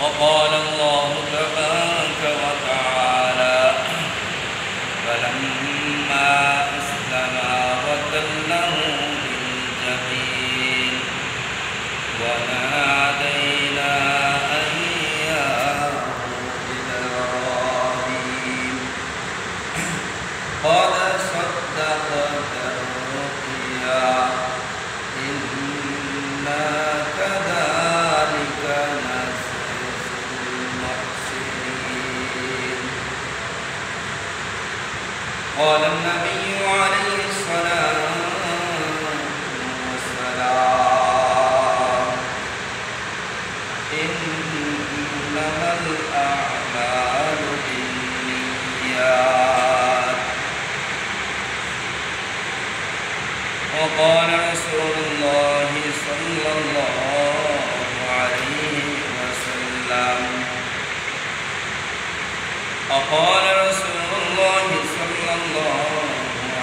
وقال الله تبارك وتعالى فلما أسلما وتله للجبين ونادينا أن يا إبراهيم قد صدقت الرؤيا إنا كذلك قال النبي عليه الصلاة والسلام إنما الأعمال بالنيات وقال رسول الله صلى الله عليه وسلم وقال رسول الله صلى الله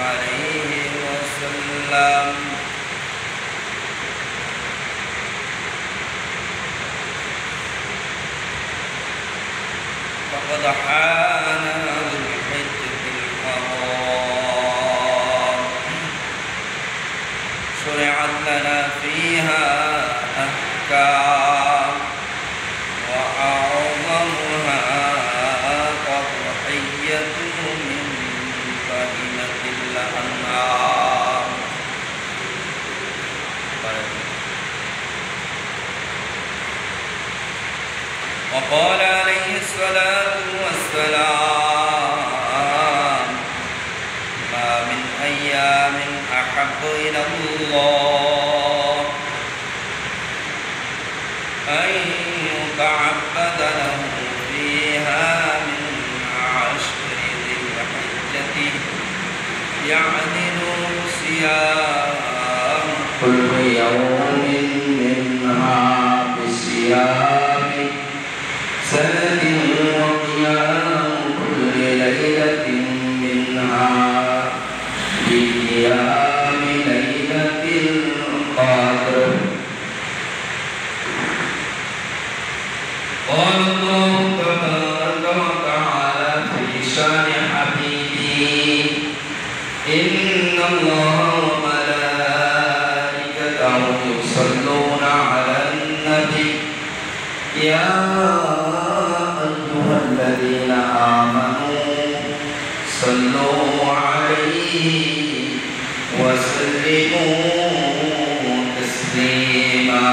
عليه وسلم فقد حان ذو الحجة الحرام شرعت لنا فيها أحكام وأعظمها من بهيمة الأنعام وقال عليه الصلاة والسلام ما من أيام أحب إلى الله أن يتعبد له فيها من يعدل صيام كل يوم منها بصيام سنة وقيام كل ليلة منها بقيام ليلة القدر قال الله تبارك وتعالى في شان حبيبه إن الله وملائكته يصلون على النبي يا أيها الذين آمنوا صلوا عليه وسلموا تسليما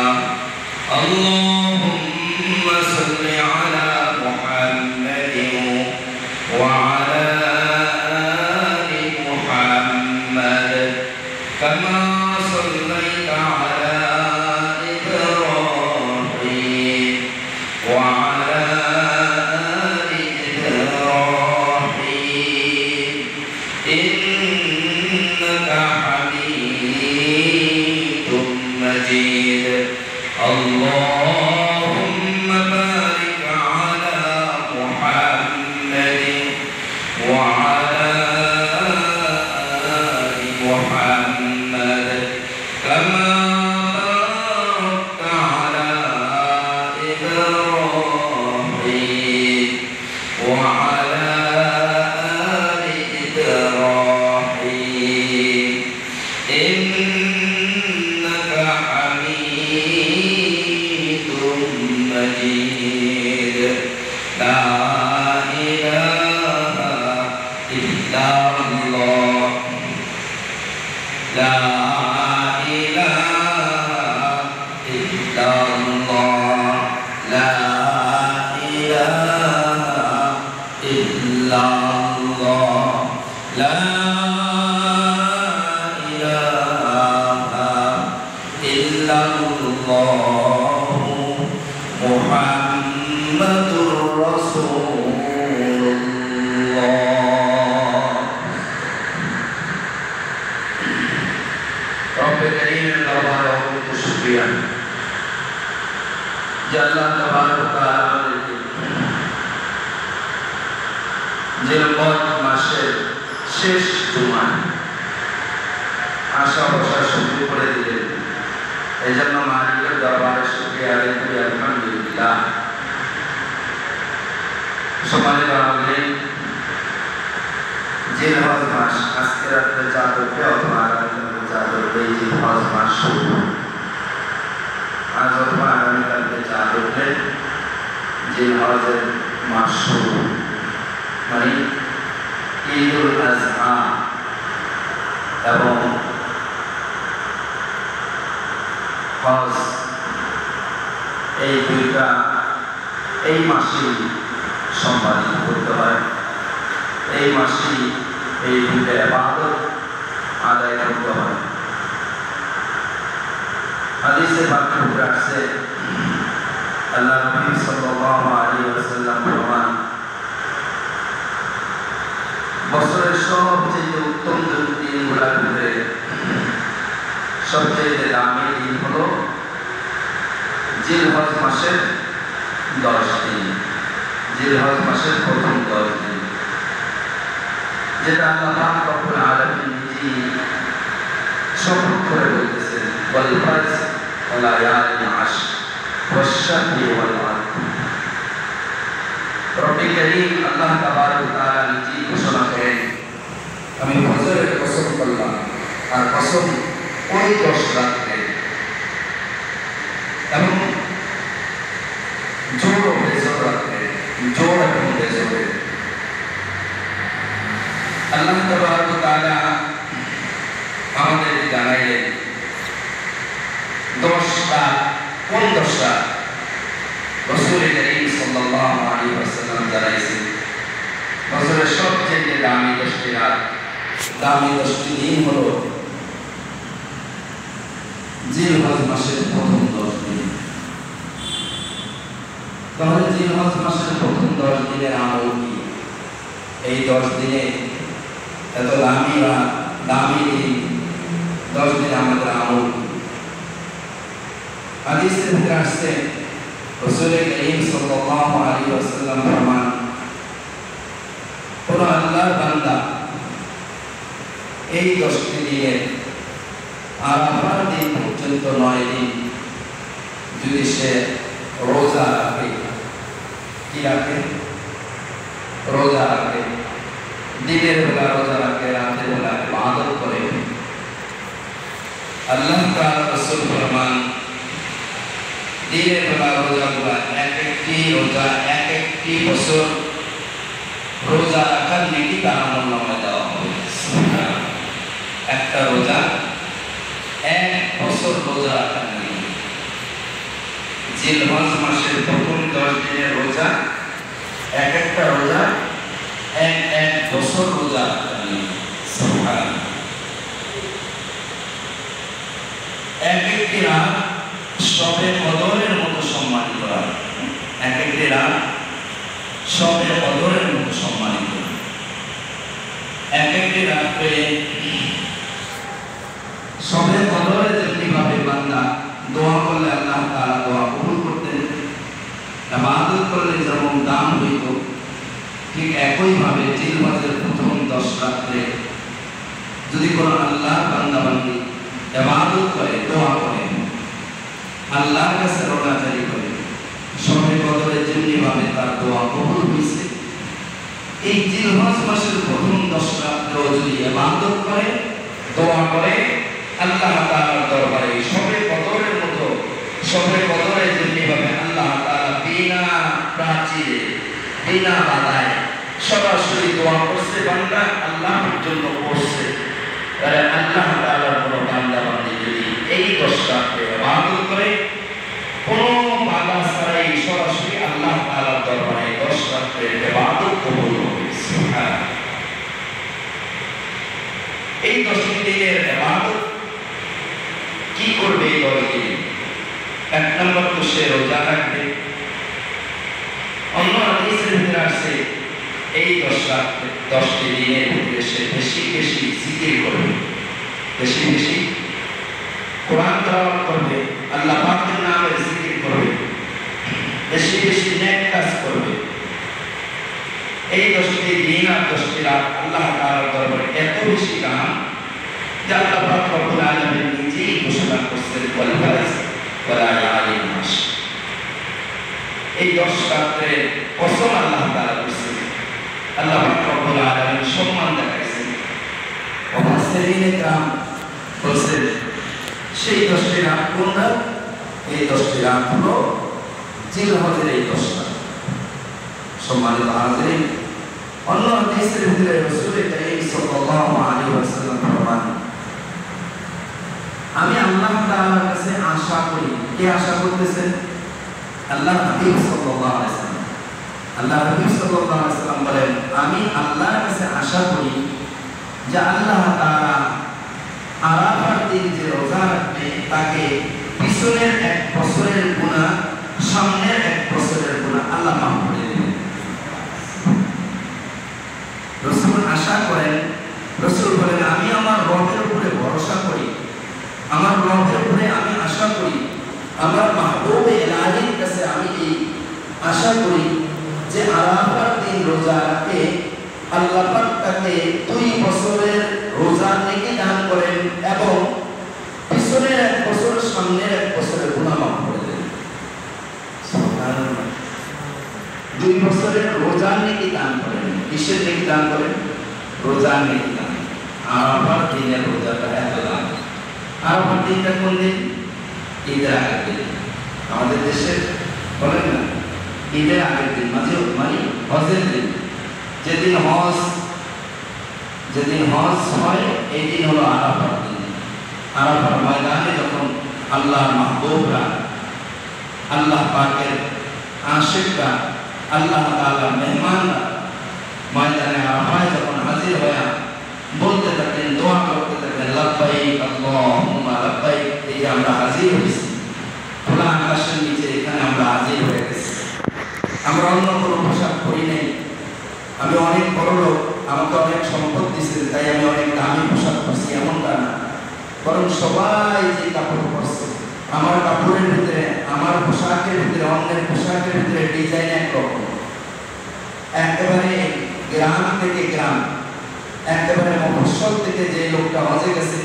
اللهم صل على محمد وعلى كما صليت على إبراهيم وعلى آل إبراهيم إنك حميد مجيد اللهم بارك على محمد وعلى آل محمد كما باركت على إبراهيم وعلى آل إبراهيم إنك حميد مجيد لا إله إلا الله لا إله إلا الله لا إله illallah, la ilaha illallah, Muhammadur Rasulullah. Rabbul Karim Allahu Subhanahu Allah Taala জিলহজ মাসের শেষ জুমায় আশা বসা শুরু করে দিলেন। এই জন্য মালিকের দরবারে শুকরিয়া আদায় করি, আলহামদুলিল্লাহ। সম্মানিত আমলে জিলহজ মাস আজকে রাত্রে চাঁদ উঠবে অথবা আগামীকালকে চাঁদ উঠবে। এই জিলহজ মাস শুরু, আজ অথবা আগামীকালকে চাঁদ উঠবে জিলহজের মাস শুরু, মানে ঈদুল আজহা এবং হজ এই দুইটা এই মাসেই সম্পাদিত করতে হয়। এই মাসেই এই দুইটা ইবাদত আদায় করতে হয়। হাদিসে পাকে উঠে আসছে, আল্লাহ নবী সাল্লাল্লাহু আলাইহি ওয়াসাল্লাম ফরমান, বছরের সবচেয়ে উত্তম দিনগুলোর ভিতরে সবচেয়ে দামি দিন হলো জিলহজ মাসের 10 দিন, জিলহজ মাসের প্রথম 10 দিন, যেটা আল্লাহ পাক রব্বুল আলামিন নিজেই শপথ করে বলতেছেন, ওয়াল ফাজর ওয়া লায়ালিন আশর ওয়াশ-শাফি ওয়াল ওয়াতর। রব্বুল কারীম আল্লাহ তাবারক ওয়া তাআলা নিজেই ঘোষণা করেন, আমি ফজরের কসম করলাম, আর কসম ওই 10 রাতে, এবং জোর ও বেজোর রাতে, জোর এবং বেজোরে আল্লাহ তাবারক ওয়া তাআলা আমাদের জানাইলেন 10টা, কোন 10টা? রাসূল করিম সাল্লাল্লাহু আলাইহি ওয়াসাল্লাম জানাইছেন বছরের সবচেয়ে দামি 10টি রাত, দামি 10টি দিন হলো জিলহজ মাসের প্রথম 10 দিন। তাহলে জিলহজ মাসের প্রথম 10 দিনের আমল কি? এই 10 দিনে এত দামি রাত, দামি দিন, 10 দিন আমাদের আমল কি? হাদিসের ভিতরে আসছে, রাসূল করিম সাল্লাল্লাহু আলাইহি ওয়াসাল্লাম ফরমান, কোন আল্লাহর বান্দা এই 10টি দিনে আরাফার দিন পর্যন্ত 9 দিন যদি সে রোজা রাখে, কি রাখে? রোজা রাখে, দিনের বেলা রোজা রাখে, রাতের বেলা ইবাদত করে, আল্লাহ তাআলা রাসূল ফরমান, দিনের বেলা রোজাগুলা এক একটি রোজা এক একটি বছর রোজা রাখার নেকি তার আমলনামায় দেওয়া হবে। একটা রোজা 1 বছর রোজা রাখার নেকি। জিলহজ মাসের প্রথম 10 দিনের রোজা, এক একটা রোজা 1 বছর রোজা রাখার নেকি। সুবহানাল্লাহ। এক একটি রাত শবে কদরের মতো সম্মানিত রাত, এক একটি রাত শবে কদরের মতো সম্মানিত, এক একটি রাত্রে শবে কদরে যেমনিভাবে বান্দা দোয়া করলে আল্লাহ তাআলা দোয়া কবুল করতেন, ইবাদত করলে যেমন দান হইত, ঠিক একইভাবে জিলহজের প্রথম 10 রাত্রে যদি কোনো আল্লাহর বান্দা বান্দি ইবাদত করে, দোয়া করে, আল্লাহর কাছে রোনাজারি করে, শবে কদরে যেমনিভাবে তার দোয়া কবুল হয়েছে, এই জিলহজ মাসের প্রথম 10 রাত্রেও যদি ইবাদত করে, দোয়া করে, আল্লাহ তাআলার দরবারে শবে কদরের মতো, শবে কদরে যেমনিভাবে আল্লাহ তাআলা বিনা প্রাচীরে, বিনা বাধায় সরাসরি দোয়া করছে, বান্দা আল্লাহর জন্য করছে, তাহলে আল্লাহ তাআলার কোনো বান্দা বান্দি যদি এই 10 রাতে ইবাদত করে, কোনো বাধা ছাড়াই সরাসরি আল্লাহ তাআলার দরবারে 10 রাতে ইবাদত কবুল হবে। 10টি দিনের ইবাদত কি করবে এই 10 দিন? এক নম্বর তো সে রোজা রাখবে। অন্য হাদিসের ভিতরে আছে এই 10টি দিনের ভিতরে সে বেশি বেশি জিকির করবে, বেশি বেশি কোরআন তেলাওয়াত করবে, আল্লাহ পাকের নামের জিকির করবে, বেশি বেশি নেক কাজ করবে। এই 10টি দিন আর 10টি রাত আল্লাহ তাআলার দরবারে এত বেশি দাম যে আল্লাহ পাক রব্বুল আলামিন নিজেই ঘোষণা করছেন, ওয়াল ফারজ ওয়ালা ইয়ালিন মাস। এই 10 রাত্রে কসম আল্লাহ তাআলা করেছেন, আল্লাহ পাক রব্বুল আলামিন সম্মান দেখাইছেন। মুফাসসিরিনে کرام বলেন সেই 10টি রাত কোনটা? এই 10টি রাত হলো জিলহজের এই 10 রাত। সম্মানিত হাজিরিন, অন্য হাদিসের ভিতরে রাসূল কারীম সাল্লাল্লাহু আলাইহি ওয়াসাল্লাম ফরমান, আমি আল্লাহ তাআলার কাছে আশা করি। কে আশা করতেছেন? আল্লাহ হাবিব সাল্লাল্লাহু আলাইহি ওয়াসাল্লাম। আল্লাহ হাবিব সাল্লাল্লাহু আলাইহি ওয়াসাল্লাম বলেন, আমি আল্লাহর কাছে আশা করি যে আল্লাহ তাআলা আরাফার দিন যে রোজা রাখবে তাকে পিছনের 1 বছরের গুনাহ, সামনের 1 বছরের গুনাহ আল্লাহ মাফ করে দেবেন। রাসূল আশা করেন, রাসূল বলেন, আমি আমার রবের উপরে ভরসা করি, আমার রবের উপরে আমি আশা করি, আমার মাহবুবে ইলাহির কাছে আমি এই আশা করি যে আরাফার দিন রোজা রাখে আল্লাহ পাক তাকে 2 বছরের রোজা নেকি দান করেন এবং পিছনের 1 বছর, সামনের 1 বছরের গুনাহ মাফ করে দেন। সুবহানাল্লাহ। 2 বছরের রোজা নেকি দান করেন। কিসের নেকি দান করেন? রোজা নেকি দান। আরাফার দিনের রোজাটা এত দাম। আরাফার দিনটা কোন দিন? ঈদের আগের দিন। আমাদের দেশে বলেন না ঈদের আগের দিন, মানে হজের দিন। যেদিন হজ হয় এই দিন হলো আরাফার দিন। আরাফার ময়দানে যখন আল্লাহর মাহবুবরা, আল্লাহ পাকের আশিকরা, আল্লাহ তাআলার মেহমানরা ময়দানে আরাফায় যখন হাজির হয়ে বলতে থাকেন, দোয়া করতে থাকেন, লাব্বাইক আল্লাহুম্মা লাব্বাইক, এই যে আমরা হাজির হয়েছি খোলা আকাশের নিচে, এখানে আমরা হাজির হয়ে গেছি। আমরা অন্য কোনো পোশাক পরি নাই। আমি অনেক বড় লোক, আমাকে অনেক সম্পদ দিয়েছেন তাই আমি অনেক দামি পোশাক পরছি, এমনটা না। বরং সবাই যে কাপড় পরছে, আমার কাপড়ের ভিতরে, আমার পোশাকের ভিতরে, অন্যের পোশাকের ভিতরে ডিজাইন একরকম। একেবারে গ্রাম থেকে গ্রাম, একেবারে মফস্বল থেকে যে লোকটা হজে গেছে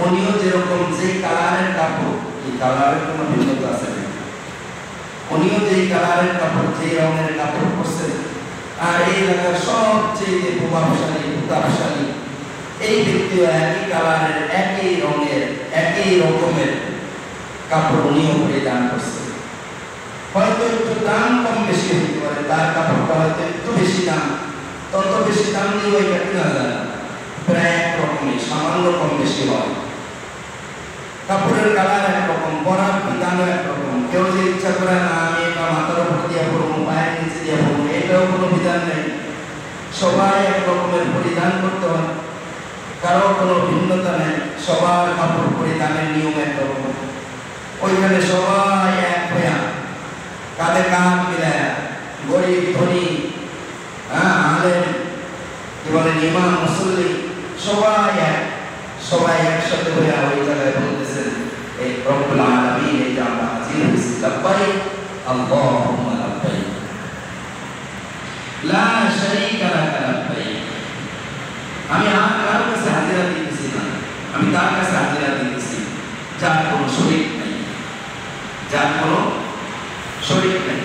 উনিও যেরকম যে কালারের কাপড়, এই কালারের কোনো ভিন্নতা আছে না, উনিও যেই কালারের কাপড়, যেই রঙের কাপড় পরছেন, আর এই এলাকার সবচেয়ে প্রতাপশালী এই ব্যক্তিও একই কালারের, একই রঙের, একই রকমের কাপড় উনিও পরিধান করছে। হয়তো একটু দাম কম বেশি হতে পারে, তার কাপড়টা হয়তো একটু বেশি দাম, তত বেশি দাম দিয়ে ওইটা কিনা যায় না, প্রায় একরকমই, সামান্য কম বেশি হয়। কাপড়ের কালার একরকম, পরার বিধানও একরকম। কেউ যে ইচ্ছা করে না আমি এটা মাথার উপর দিয়ে পরবো, পায়ের নিচে দিয়ে পরবো, এটাও কোনো বিধান নেই। সবাই একরকমের পরিধান করতে হয়, কারো কোনো ভিন্নতা নেই। সবার কাপড় পরিধানের নিয়ম একরকম। ওইখানে সবাই এক হইয়া কাঁধে কাঁধ মিলায়া, গরিব ধনী, আলেম, কি বলেন ইমাম মুসল্লি, সবাই একসাথে হইয়া ওই জায়গায় বলতেছেন, এই রব্বুল আলামিন এই যে আমরা হাজির হয়েছি, লাব্বাইক আল্লাহুম্মা লাব্বাইক লা শারীকা লাকা লাব্বাইক। আমি আর কারো কাছে হাজিরা দিতেছি না, আমি তার কাছে হাজিরা দিতেছি যার কোনো শরীক নাই, যার কোনো শরীক নাই,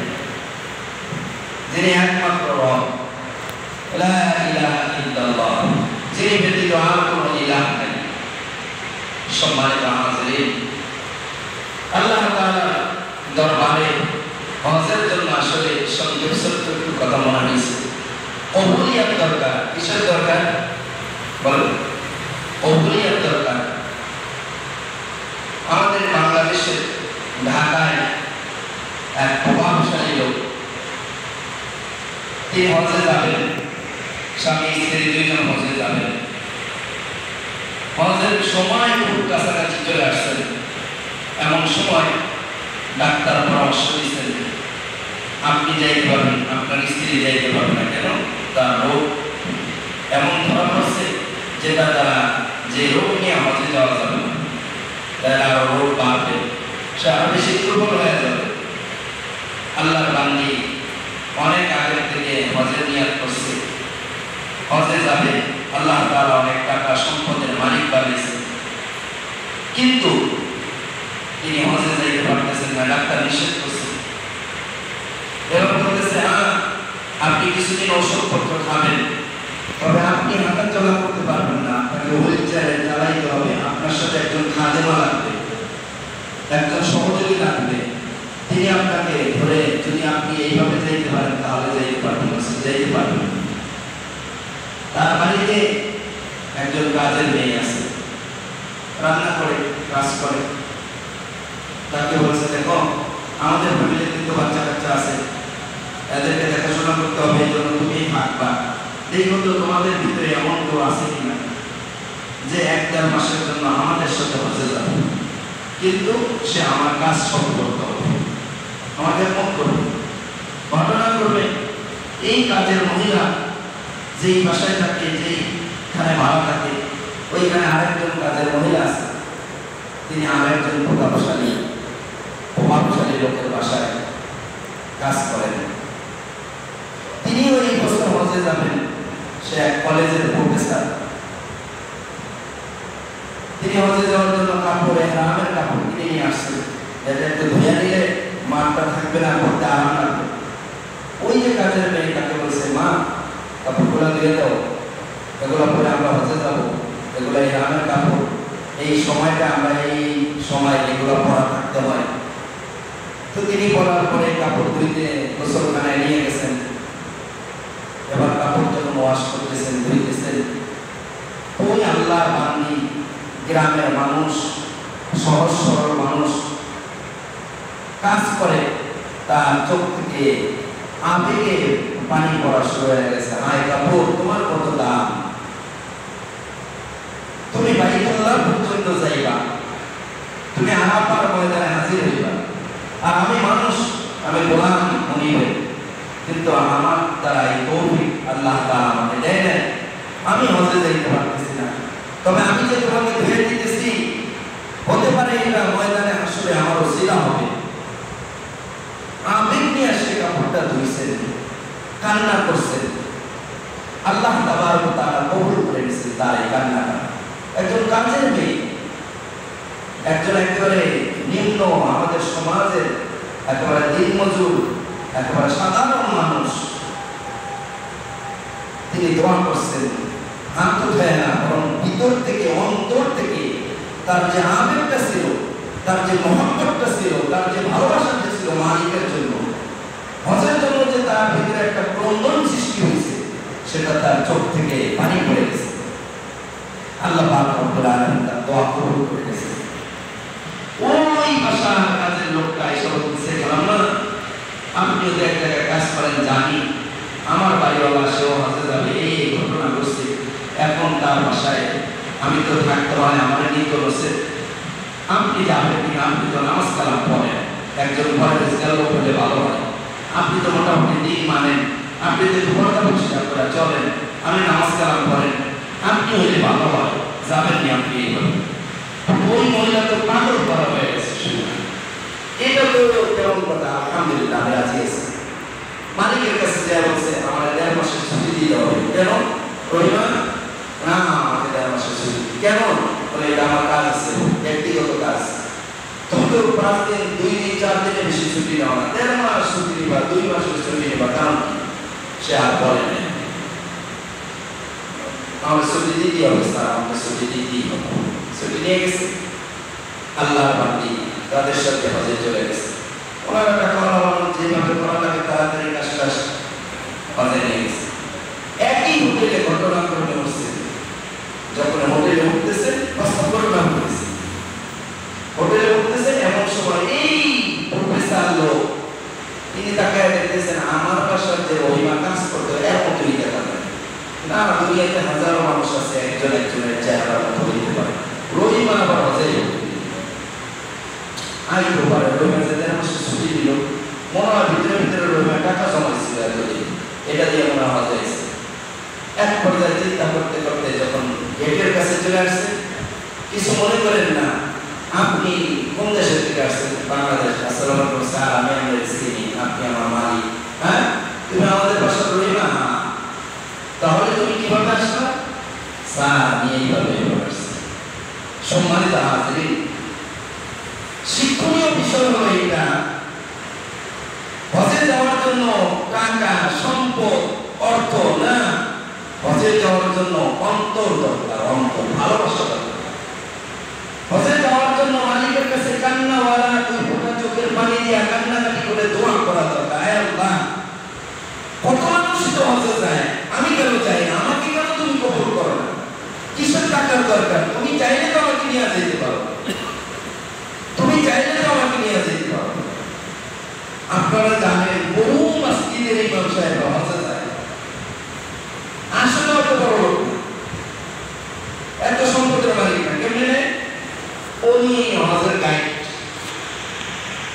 যিনি একমাত্র রব, লা ইলাহা ইল্লাল্লাহ, যিনি ব্যতীত আর কোনো ইলাহ নাই। সম্মানিত হাজিরিন, আল্লাহ তাআলা দরবারে হজের জন্য আসলে সংক্ষিপ্ত একটু কথা মনে হয়েছে। কবুলিয়াত দরকার। কিসের দরকার বলেন? কবুলিয়াত দরকার। আমাদের বাংলাদেশের ঢাকায় এক প্রভাবশালী লোক, তিনি হজে যাবেন, স্বামী স্ত্রী 2 জন হজে যাবেন। হজের সময় খুব কাছাকাছি চলে আসছেন, এমন সময় ডাক্তার পরামর্শ দিচ্ছেন আপনি যাইতে পারবেন, আপনার স্ত্রী যাইতে পারবে না। কেন? তার রোগ এমন ধরা পড়ছে যেটা দ্বারা যে রোগ নিয়ে হজে যাওয়া যাবে না, তার আরো রোগ বাড়বে, সে আরো বেশি দুর্বল হয়ে যাবে। আল্লাহর বান্দী অনেক আগে থেকে হজের নিয়াত করছে, হজে যাবে, আল্লাহ তাআলা অনেক টাকা সম্পদের মালিক বানিয়েছে, কিন্তু তিনি হজে যাইতে পারতেছেন না, ডাক্তার নিষেধ করছে। এবার বলতেছে আপনি কিছুদিন ওষুধপত্র খাবেন, তবে আপনি হাঁটা চলা করতে পারবেন না, আপনাকে হুইল চেয়ারে চালাইতে হবে, আপনার সাথে একজন খাদেমা লাগবে, একজন সহযোগী লাগবে, তিনি আপনাকে ধরে যদি আপনি এইভাবে যাইতে পারেন তাহলে যাইতে পারবেন, যাইতে পারবেন। তার বাড়িতে একজন কাজের মেয়ে আছে, রান্না করে, কাজ করে। তাকে বলছে দেখো আমাদের ফ্যামিলিতে কিন্তু বাচ্চা কাচ্চা আছে, এদেরকে দেখাশোনা করতে হবে, এই জন্য তুমি থাকবা। দেখো তো তোমাদের ভিতরে এমন কেউ আছে কিনা যে 1-1.5 মাসের জন্য আমাদের সাথে হজে যাবে, কিন্তু সে আমার কাজ সব করতে হবে, আমাকে মত করবে। ঘটনা করবে এই কাজের মহিলা যেই বাসায় থাকে, যেইখানে ভাড়া থাকে, ওইখানে আরেকজন কাজের মহিলা আছে, তিনি আরেকজন প্রভাবশালী লোকের বাসায় কাজ করেন। তিনি ওই বছর হজে যাবেন, সে এক কলেজের প্রফেসর। তিনি হজে যাওয়ার জন্য কাপড়, এহরামের কাপড় কিনে নিয়ে আসছেন, এটা একটু ধুয়ে নিলে মাঠটা থাকবে না, পড়তে আরাম লাগবে। ওই যে কাজের মেয়ে তাকে বলছে মা কাপড়গুলো দিয়ে দাও, এগুলো পরে আমরা হজে যাবো, এগুলো এহরামের কাপড়, এই সময়টা আমরা এই সময় এগুলো পরা থাকতে হয়। তো তিনি পরার পরে কাপড় ধুইতে গোসলখানায় নিয়ে গেছেন, এবার কাপড় যখন ওয়াশ করতেছেন, ধুইতেছেন, ওই আল্লাহর বান্দী গ্রামের মানুষ, সহজ সরল মানুষ কাজ করে, তার চোখ থেকে আবেগে পানি পড়া শুরু হয়ে গেছে। হায় কাপড় তোমার কত দাম, তুমি বাইতুল্লাহ পর্যন্ত যাইবা, তুমি আরাফার ময়দানে হাজির হইবা, আর আমি মানুষ, আমি গোলাম মনিবের, কিন্তু আমার দ্বারা এই তৌফিক আল্লাহ তাআলা আমাকে দেয় না, আমি হজে যাইতে পারতেছি না। তবে আমি যে তোমাকে ধুয়ে দিতেছি, হতে পারে এটা ময়দানে আসলে আমার ওসিলা হবে। আবেগ নিয়ে সে কাপড়টা ধুইছেন, কান্না করছেন, আল্লাহ তাবারক ওয়া তাআলা কবুল করে নিয়েছেন তার এই কান্নাটা। একজন কাজের মেয়ে, একজন একেবারে নিম্ন আমাদের সমাজের একেবারে দিনমজুর, একেবারে সাধারণ মানুষ, তিনি দোয়া করছেন, হাত উঠায় না, বরং ভিতর থেকে, অন্তর থেকে তার যে আবেগটা ছিল, তার যে মহব্বতটা ছিল, তার যে ভালোবাসাটা ছিল মালিকের জন্য, হজের জন্য যে তার ভিতরে একটা ক্রন্দন সৃষ্টি হয়েছে, সেটা তার চোখ থেকে পানি পড়ে গেছে। আল্লাহ পাক রব্বুল আলামিন তার দোয়া কবুল করে নিয়েছেন। ওই বাসার কাজের লোকটা এসে বলতেছে না আপনি যদি এক জায়গায় কাজ করেন জানি, আমার বাড়িওয়ালা সেও হজে যাবে, এই ঘটনা ঘটছে, এখন তার বাসায় আমি তো থাকতে হয়, আমার নিত রয়েছে, আপনি যাবেন কিনা? আপনি তো নামাজ কালাম পড়েন, একজন ঘরে গেল বলে ভালো হয়, আপনি তো মোটামুটি দিন মানেন, আপনি তো পর্দা পরিষ্কার করে চলেন, আমি নামাজ কালাম পড়েন, আপনি হইলে ভালো হয়, যাবেন নি আপনি? এইভাবে ওই মহিলা তো পাগল করা হয়ে গেছে। এটা তো কেমন কথা? আলহামদুলিল্লাহ আমি রাজি আছি। মালিকের কাছে যা বলছে আমার 1.5 মাসের ছুটি দিতে হবে। কেন? রহিমা না আমাকে 1.5 মাসের ছুটি কেন? বলে এটা আমার কাজ আছে, ব্যক্তিগত কাজ। তুমি তো 5 দিন, 2 দিন, 4 দিনের বেশি ছুটি নাও না, 1.5 মাস ছুটি নিবা, 2 মাসের ছুটি নিবা, কারণ সে আর বলে না আমার ছুটি দিতে হবে, স্যার আমাকে ছুটি দিতেই হবে। ছুটি নিয়ে গেছে, আল্লাহর বান্দী তাদের সাথে হজে চলে গেছে। ওনারা টাকা যেভাবে করা লাগে তাড়াতাড়ি কাজটা হজে নিয়ে গেছে। একই হোটেলে ঘটনা ঘটে বসছে, যখন হোটেলে উঠতেছে ঘটনা ঘটেছে, হোটেলে উঠতেছে এমন সময় এই প্রফেসর লোক তিনি তাকায় দেখতেছেন আমার বাসার যে রহিমা কাজ করতে এরকম তৈরি দেখা যায় না। দুনিয়াতে হাজারো মানুষ আছে একজন একজনের চেহারা মতো হইতে পারে, এক পর্যায়ে চিন্তা করতে করতে যখন গেটের কাছে চলে আসছে, কিছু মনে করেন না, আপনি কোন দেশের থেকে আসছেন? বাংলাদেশ। আসসালামু আলাইকুম স্যার, আমি আমাদের চিনি, আপনি আমার মালিক। হ্যাঁ, তুমি আমাদের বাসার রহিমা? তাহলে তুমি কিভাবে আসলা? স্যার আমি এইভাবে আসছি। সম্মানিত হাজিরিন, শিক্ষণীয় বিষয় হলো এটা, হজে যাওয়ার জন্য টাকা, সম্পদ, অর্থ না, হজে যাওয়ার জন্য অন্তর দরকার, অন্তর, ভালোবাসা দরকার। হজে যাওয়ার জন্য মালিকের কাছে কান্নাওয়ালা, দুই ফোঁটা চোখের পানি দিয়ে কান্নাকাটি করে দোয়া করা দরকার। আয় আল্লাহ, কত মানুষ তো হজে যায়, আমি কেন চাই না, আমাকে কেন তুমি কবুল করো না? কিসের টাকার দরকার? তুমি চাইলে তো আমাকে নিয়ে যেতে পারো, তুমি চাইলে তো আমাকে নিয়ে যেতে পারো। আপনারা জানেন বহু মসজিদের এই ব্যবসায় হজে যায়, আসলে অত বড় লোক না, এত সম্পদের মালিক না, কেমনে উনি হজের গাইড,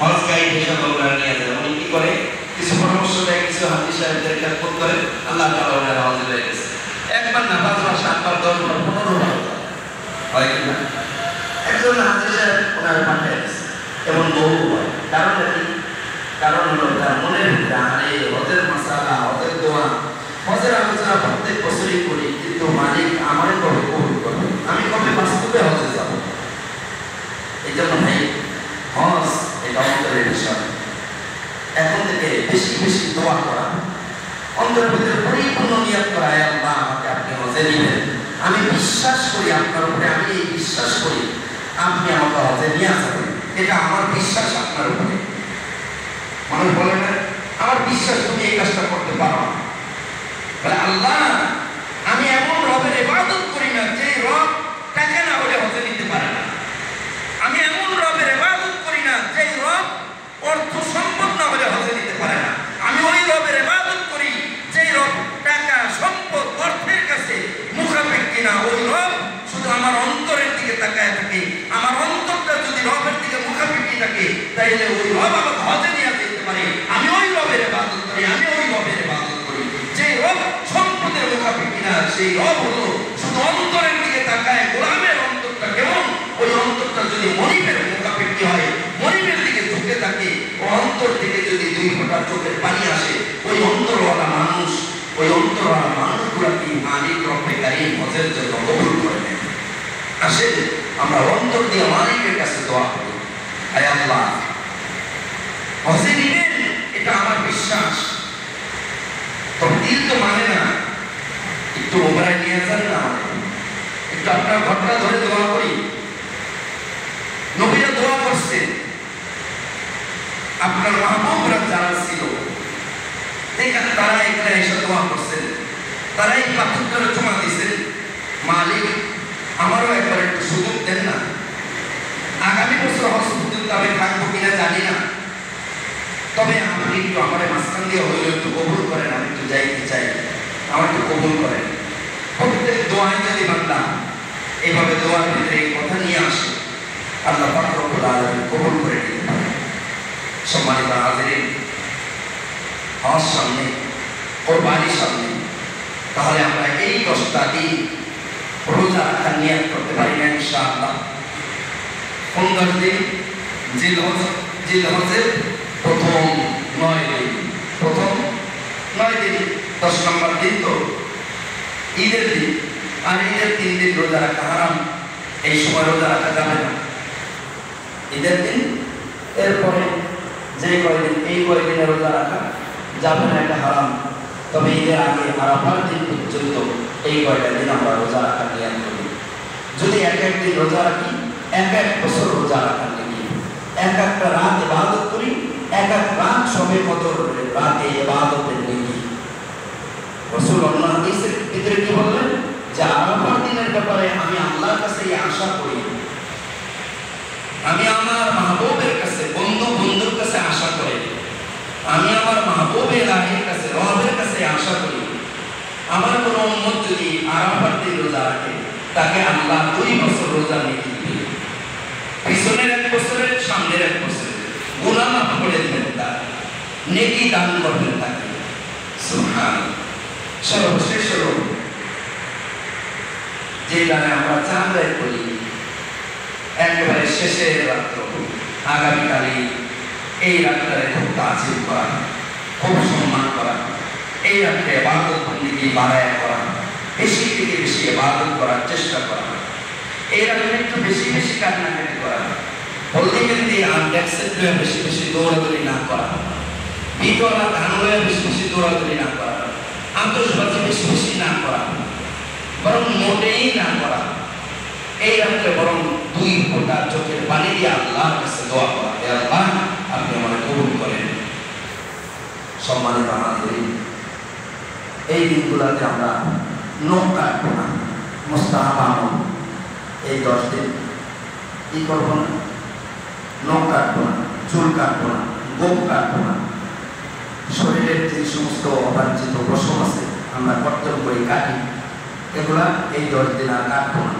হজ গাইড হিসাবে ওনারা নিয়ে যায়। উনি কি করে? কিছু পরামর্শ দেয়, কিছু হাদিস সাহেবদের খেদমত করে, আল্লাহ তাআলা ওনারা হজে হয়ে গেছে। একবার না, 5 বার, 7 বার, 10 বার, 15 বার হয় কিনা? একজন হাদিস সাহেব ওনারা পাঠিয়ে দিচ্ছে, এমন বহু হয়। কারণ কি? কারণ হলো তার মনের ভিতরে আরে হজের মাসালা, হজের দোয়া, হজের আলোচনা প্রত্যেক বছরই করি, কিন্তু মালিক আমারে কবে কবুল করবে, আমি কবে বাস্তবে হজে যাব। এই জন্য ভাই হজ এটা অন্তরের বিষয়। এখন থেকে বেশি বেশি দোয়া করা, অন্তরের ভিতরে পরিপূর্ণ নিয়ত করা, আল্লাহ আমাকে আপনি হজে নিবেন, আমি বিশ্বাস করি আপনার উপরে, আমি এই বিশ্বাস করি আপনি আমাকে হজে নিয়ে যাবেন, এটা আমার বিশ্বাস আপনার উপরে। মানুষ বলে না, আমার বিশ্বাস তুমি এই কাজটা করতে পারো না। বলে আল্লাহ, আমি এমন রবের ইবাদত করি না যে রব টাকা না হলে হজে নিতে পারে না। আমি এমন রবের ইবাদত করি না যে রব অর্থ সম্পদ না হলে হজে নিতে পারে না। আমি ওই রবের ইবাদত করি যে রব টাকা, সম্পদ, অর্থের কাছে মুখাপেক্ষী না। ওই রব শুধু আমার অন্তরের দিকে তাকায় থাকে। আমার অন্তরটা যদি রবের দিকে মুখাপেক্ষী থাকে, তাইলে ওই রব আমাকে হজে নিয়ে যেতে পারে। আমি ওই রবের ইবাদত করি, আমি ওই রবের ইবাদত করি যে রব সম্পদের মুখাপেক্ষী না। সেই রব হলো শুধু অন্তরের দিকে তাকায়। গোলামের অন্তরটা কেমন? ওই অন্তরটা যদি মনিবের মুখাপেক্ষী হয়, মনিবের দিকে ঝুঁকে থাকে, ও অন্তর থেকে যদি 2 ফোঁটা চোখের পানি আসে, ওই অন্তরওয়ালা মানুষ, ওই অন্তরওয়ালা মানুষগুলোকে মালিক রব্বে কারীম হজের জন্য কবুল করে নেন। আসেন আমরা অন্তর দিয়ে মালিকের কাছে দোয়া করি, আয় আল্লাহ হজে নিবেন, এটা আমার বিশ্বাস। তো দিল তো মানে না, একটু ওমরায় নিয়ে যান না, একটু আপনার ঘটনা ধরে দোয়া করি। নবীরা দোয়া করছেন, আপনার মাহবুবরা যারা ছিল এখানে, তারা এখানে এসে দোয়া করছেন, তারা এই পাথরটা জমা দিয়েছেন, মালিক আমারও একবার একটু সুযোগ দেন না, আগামী বছর হজ পর্যন্ত আমি থাকবো কিনা জানি না, তবে আপনি একটু আমার মাঝখান দিয়ে হইলে একটু কবুল করেন, আমি একটু যাইতে চাই, আমার একটু কবুল করেন। প্রত্যেক দোয়ায় যদি বান্দা এইভাবে দোয়ার ভিতরে এই কথা নিয়ে আসে, আল্লাহ পাক রব্বুল আলামিন কবুল করে দিতে পারে। সম্মানিত হাজিরিন, হজ সামনে, কোরবানির সামনে, তাহলে আমরা এই 10টা দিন রোজা রাখার নিয়ত করতে পারি না ইনশাআল্লাহ। 15 দিন জিলহজের প্রথম 9 দিন, প্রথম 9 দিন, 10 নম্বর দিন তো ঈদের দিন, আর ঈদের 3 দিন রোজা রাখা হারাম, এই সময় রোজা রাখা যাবে না ঈদের দিন। এরপরে যে কয়দিন, এই কয়দিনে রোজা রাখা যাবে না, এটা হারাম। তবে ঈদের আগে আরাফার দিন পর্যন্ত এই কয়টা দিন আমরা রোজা রাখার নিয়ত করি। যদি এক দিন রোজা রাখি, এক বছর রোজা রাখার নিয়ত, একটা রাত ইবাদত করি, এক রাত সবে কদর রাতে ইবাদতের নিয়ত। রাসূল অন্য হাদিসের ভিতরে কি বললেন? যে আরাফার দিনের ব্যাপারে আমি আল্লাহর কাছে আশা করি, আমি আমার মাহবুবের কাছে, বন্ধুর কাছে আশা করি, আমি আমার মাহবুবের ইলাহির কাছে, রবের কাছে আশা করি, আমার কোন উম্মত যদি আরাফার দিন রোজা রাখে, তাকে আল্লাহ 2 বছর রোজা নেকি দিবেন, পিছনের 1 বছরের, সামনের 1 বছরের গুনাহ মাফ করে দিবেন, তার নেকি দান করবেন তাকে। সুবহানাল্লাহ। সর্বশেষ হলো যেখানে আমরা চাঁদাই করি একেবারে শেষের রাত্র আগামীকালে এই রাত্রে খুব তাজিম করা, খুব সম্মান করা, এই রাত্রে ইবাদত বন্দেগী বাড়ায়া করা, বেশি থেকে বেশি ইবাদত করার চেষ্টা করা, এই রাত্রে একটু বেশি বেশি কান্নাকাটি করা, হলদি মেহেন্দি আর ডেস্কের বেশি বেশি দৌড়াদৌড়ি না করা, বিটওয়ালা গান লয়ে বেশি বেশি দৌড়াদৌড়ি না করা, আতশবাজি বেশি বেশি না করা, বরং মোটেই না করা। এই রাত্রে বরং 2 ফোঁটা চোখের পানি দিয়ে আল্লাহর কাছে দোয়া করা, হে আল্লাহ আপনি আমাকে কবুল করেন। সম্মানিত হাজিরিন, এই দিনগুলোতে আমরা নখ কাটবো না, মুস্তাহাব আমল। এই 10 দিন কি করবো না? নখ কাটবো না, চুল কাটবো না, গোপ কাটবো না। শরীরের যে সমস্ত অবাঞ্ছিত পশম আছে আমরা কর্তব্য করে কাটি, এগুলা এই 10 দিন আর কাটবো না।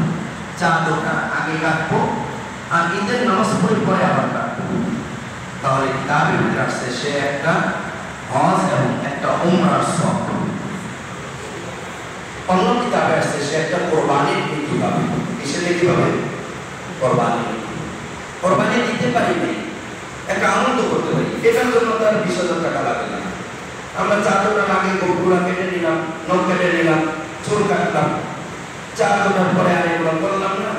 চাঁদটা আগে কাটবো আর ঈদের নামাজ পড়ে আবার কাটবো। তাহলে কিতাবের ভিতরে আসছে সে একটা হজ এবং একটা উমরার সওয়াব। অন্য কিতাবে আসছে সে একটা কোরবানির নীতি পাবে। কিসের নীতি পাবে? কোরবানি। কোরবানি দিতে পারি নাই, একটা আনন্দ করতে পারি, এটার জন্য তার 20,000 টাকা লাগে না। আমরা চাঁদটা আগে গোপগুলা কেটে নিলাম, নখ কেটে নিলাম, চুল কাটলাম, চাঁদটার পরে আর এগুলো করলাম না।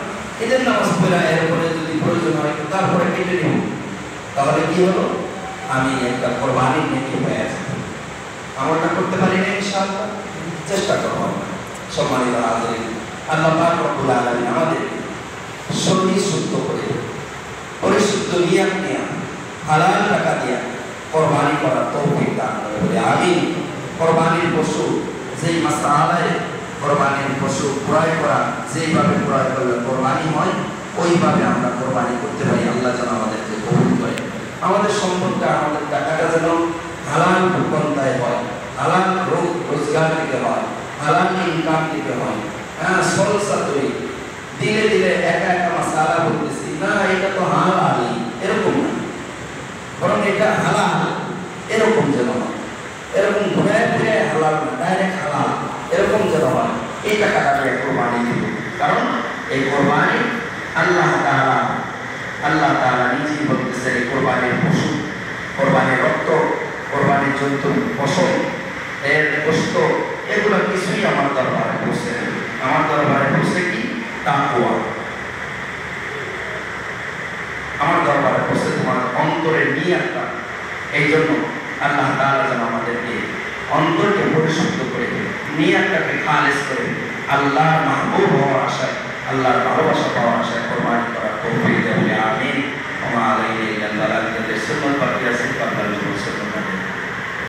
ঈদের নামাজ পড়ে এরপরে যদি প্রয়োজন হয় তারপরে কেটে নিব, তাহলে কি হলো? আমি একটা কোরবানির নীতি পেয়ে যাব। আমলটা করতে পারি না, ইনশাআল্লাহ চেষ্টা করব। সম্মানিত হাজিরিন, আল্লাহ পাক রব্বুল আলামিন আমাদের সহি শুদ্ধ করে পরিশুদ্ধ নিয়ত নিয়ে হালাল টাকা দিয়ে কোরবানি করার তৌফিক দান করে বলে আমিন। কোরবানির পশু যেই মাসআলায় কোরবানির পশু ক্রয় করা, যেইভাবে ক্রয় করলে কোরবানি হয় ওইভাবে আমরা কোরবানি করতে পারি। আল্লাহ যেন আমাদেরকে কবুল করে। আমাদের সম্পদটা, আমাদের টাকাটা যেন হালাল পন্থায় হয়, হালাল রোজগার থেকে হয়, হালাল ইনকাম থেকে হয়। হ্যাঁ, সলসা তৈরি দিলে দিলে একা একা মাসালা বলতেছি না, এটা তো হালাল, এরকম না, বরং এটা হালাল এরকম যেন হয়। এরকম ঘুরে ফিরে হালাল না, ডাইরেক্ট হালাল এরকম যেন হয়। এই টাকাটা কোরবানি দিব, কারণ এই কোরবানি আল্লাহ তাআলা নিজেই বলতেছে এই কোরবানির পশু, কোরবানির রক্ত, কোরবানির জন্তু, ফসল, এর গোশত, এগুলো কিছুই আমার দরবারে পৌঁছে নেই। আমার দরবারে পৌঁছে কি? তাকওয়া। আমার দরবারে পৌঁছে তোমার অন্তরের নিয়তটা। এই জন্য আল্লাহ তাআলা যেন আমাদেরকে অন্তরকে পরিশুদ্ধ করে, নিয়তটাকে খালেস করে আল্লাহর মাহবুব হওয়ার আশায়, আল্লাহর ভালোবাসা পাওয়ার আশায় কোরবানি করার তৌফিক দেন। আমিন। ওয়া আলাইহি ওয়া সাল্লাম। সুন্নাত বাকি আছে।